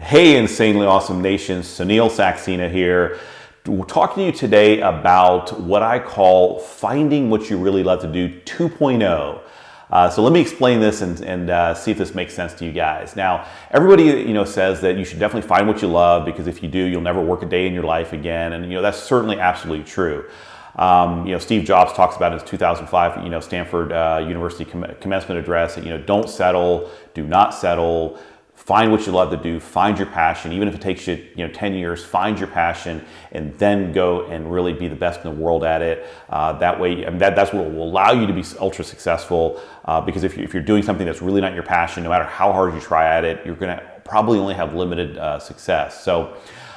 Hey, insanely awesome nation, Sunil Saxena here. We're talking to you today about what I call finding what you really love to do 2.0. So let me explain this and see if this makes sense to you guys. Now, everybody says that you should definitely find what you love, because if you do, you'll never work a day in your life again, and that's certainly absolutely true. Steve Jobs talks about in his 2005 Stanford University commencement address that don't settle, do not settle. Find what you love to do, find your passion, even if it takes you 10 years, find your passion and then go and really be the best in the world at it. That way, that's what will allow you to be ultra successful, because if you're doing something that's really not your passion, no matter how hard you try at it, you're going to probably only have limited success. So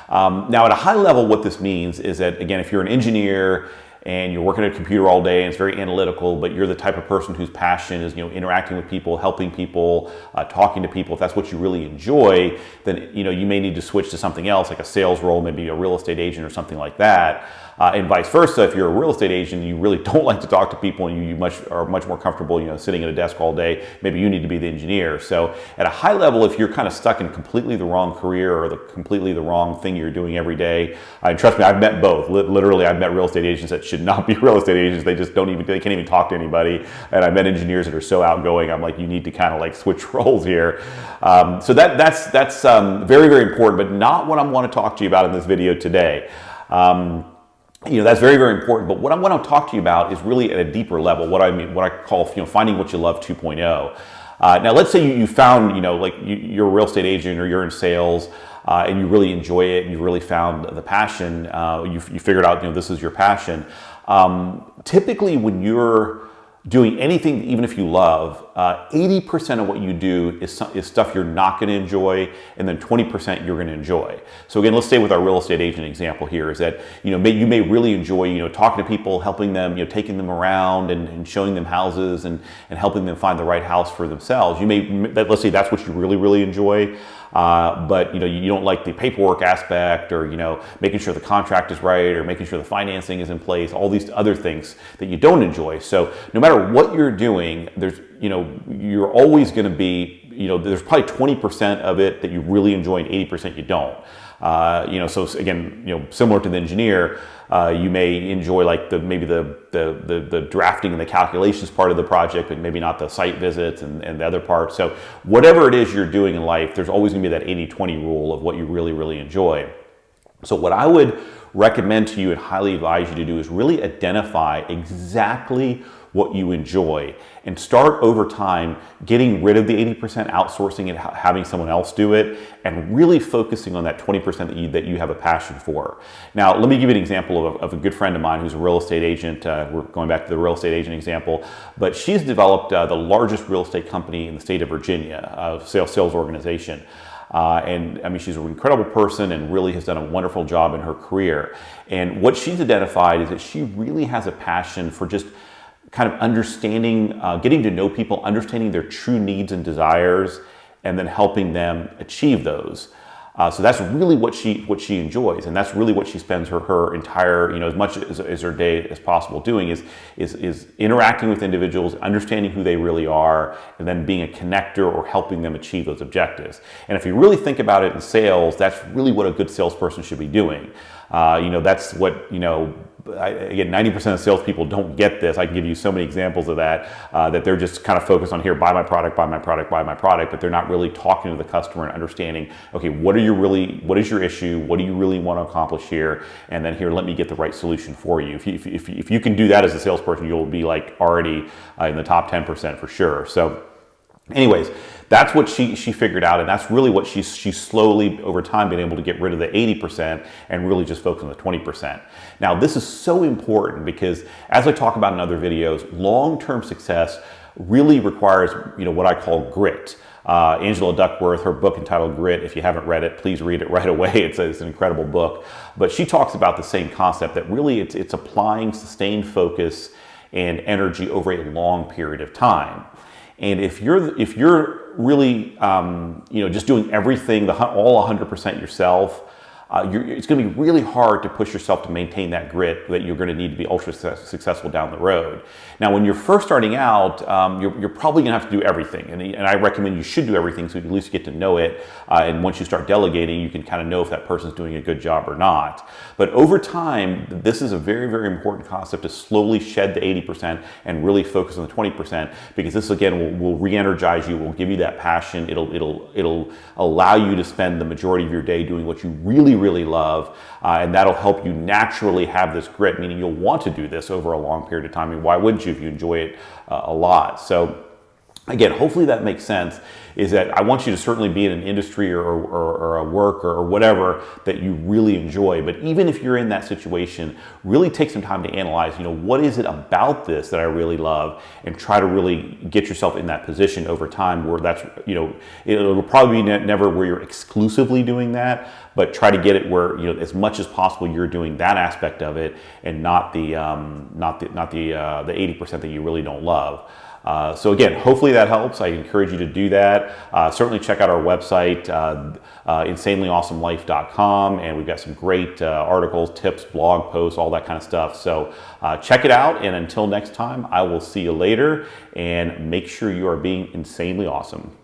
now at a high level, what this means is that, again, if you're an engineer and you're working at a computer all day and it's very analytical, but you're the type of person whose passion is interacting with people, helping people, talking to people, if that's what you really enjoy, then you may need to switch to something else, like a sales role, maybe a real estate agent or something like that. And vice versa, if you're a real estate agent and you really don't like to talk to people and you are much more comfortable sitting at a desk all day, maybe you need to be the engineer. So at a high level, if you're kind of stuck in completely the wrong career or completely the wrong thing you're doing every day, and trust me, I've met both. Literally, I've met real estate agents that should not be real estate agents. They just they can't even talk to anybody. And I've met engineers that are so outgoing, I'm like, you need to kind of like switch roles here. So that's very, very important, but not what I want to talk to you about in this video today. That's very, very important. But what I want to talk to you about is really at a deeper level, what I call finding what you love 2.0. Now, let's say you found, you're a real estate agent or you're in sales, and you really enjoy it and you really found the passion. You figured out, this is your passion. Typically, when you're doing anything, even if you love, 80% of what you do is stuff you're not going to enjoy, and then 20% you're going to enjoy. So again, let's stay with our real estate agent example here, is that you may really enjoy talking to people, helping them, taking them around and showing them houses and helping them find the right house for themselves. Let's say that's what you really, really enjoy. But you don't like the paperwork aspect, or making sure the contract is right, or making sure the financing is in place, all these other things that you don't enjoy. So no matter what you're doing, you're always going to be, there's probably 20% of it that you really enjoy and 80% you don't. So again, similar to the engineer, you may enjoy maybe the drafting and the calculations part of the project, but maybe not the site visits and the other parts. So whatever it is you're doing in life, there's always going to be that 80-20 rule of what you really, really enjoy. So what I would recommend to you and highly advise you to do is really identify exactly what you enjoy and start over time getting rid of the 80%, outsourcing it, having someone else do it, and really focusing on that 20% that you have a passion for. Now, let me give you an example of a good friend of mine who's a real estate agent. We're going back to the real estate agent example, but she's developed the largest real estate company in the state of Virginia, a sales organization. She's an incredible person and really has done a wonderful job in her career. And what she's identified is that she really has a passion for just kind of understanding, getting to know people, understanding their true needs and desires, and then helping them achieve those. So that's really what she enjoys, and that's really what she spends her entire, as much as her day as possible doing is interacting with individuals, understanding who they really are, and then being a connector or helping them achieve those objectives. And if you really think about it in sales, that's really what a good salesperson should be doing. That's what, again, 90% of salespeople don't get this. I can give you so many examples of that, that they're just kind of focused on, here, buy my product, buy my product, buy my product, but they're not really talking to the customer and understanding, okay, what is your issue? What do you really want to accomplish here? And then here, let me get the right solution for you. If you can do that as a salesperson, you'll be already in the top 10% for sure. So anyways, that's what she figured out, and that's really what she's slowly over time been able to get rid of the 80% and really just focus on the 20%. Now, this is so important because, as I talk about in other videos, long-term success really requires what I call grit. Angela Duckworth, her book entitled Grit, if you haven't read it, please read it right away. It's an incredible book. But she talks about the same concept, that really it's applying sustained focus and energy over a long period of time. And if you're really just doing everything all 100% yourself, it's going to be really hard to push yourself to maintain that grit that you're going to need to be ultra successful down the road. Now, when you're first starting out, you're probably going to have to do everything. And I recommend you should do everything so you at least get to know it. And once you start delegating, you can kind of know if that person's doing a good job or not. But over time, this is a very, very important concept to slowly shed the 80% and really focus on the 20%, because this, again, will re-energize you, will give you that passion. It'll allow you to spend the majority of your day doing what you really love, and that'll help you naturally have this grit, meaning you'll want to do this over a long period of time. I mean, why wouldn't you if you enjoy it a lot? So again, hopefully that makes sense, is that I want you to certainly be in an industry or a work or whatever that you really enjoy. But even if you're in that situation, really take some time to analyze, what is it about this that I really love, and try to really get yourself in that position over time where that's, it'll probably be never where you're exclusively doing that, but try to get it where, as much as possible you're doing that aspect of it and not the 80% that you really don't love. So again, hopefully that helps. I encourage you to do that. Certainly check out our website, insanelyawesomelife.com, and we've got some great articles, tips, blog posts, all that kind of stuff. So check it out, and until next time, I will see you later, and make sure you are being insanely awesome.